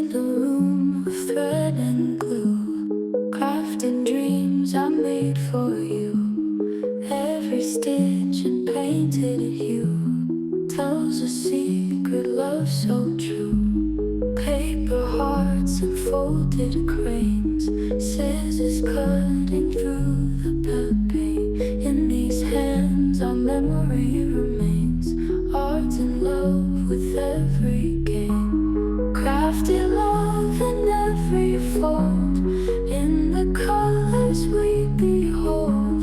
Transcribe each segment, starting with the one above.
in the room of thread and glue, crafting dreams I made for you. Every stitch and painted hue tells a secret love so true. Paper hearts and folded cranes, scissors cutting through the pain. In these hands our memory remains, art in love with every game. Crafted love in every fold, in the colors we behold.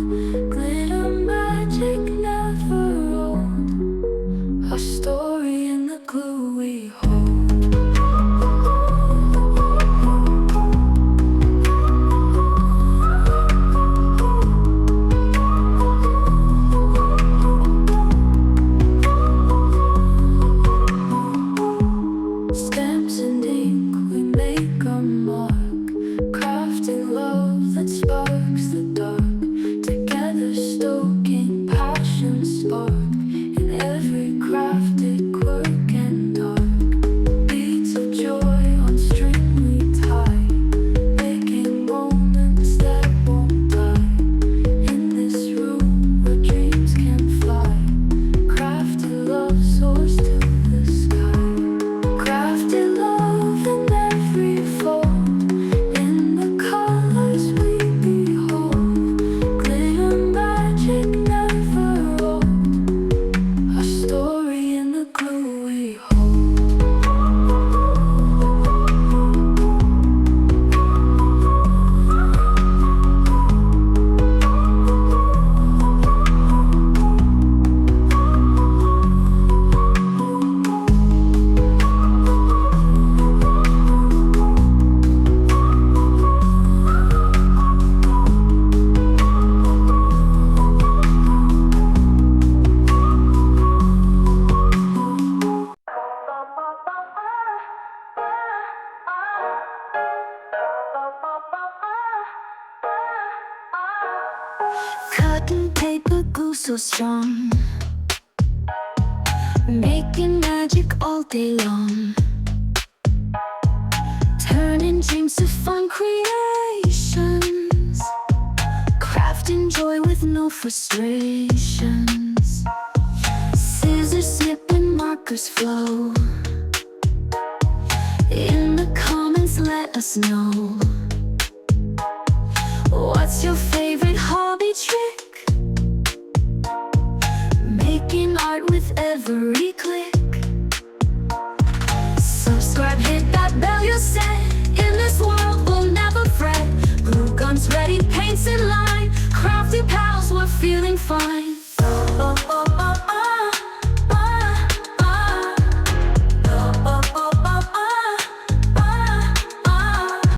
Glitter magic never old, our story in the glue we hold. Stamps and ink, we make our mark, crafting love that sparks the dark. Together stoking passion's spark, in every crafted quirk and dark. Beats of joy on string we tie, making moments that won't die. In this room where dreams can fly, crafted love soars to the sky. Crafted love in every fold, in the colors we behold. Glitter magic never old, our story in the glue we hold. Cotton paper glue so strong, making magic all day long. Turning dreams to fun creations, crafting joy with no frustrations. Scissors snip and markers flow, in the comments let us know. What's your favorite hobby trick? Making art with every click. Subscribe, hit that bell, you're set. In this world we'll never fret. Glue guns ready, paints in line. Crafty pals, we're feeling fine.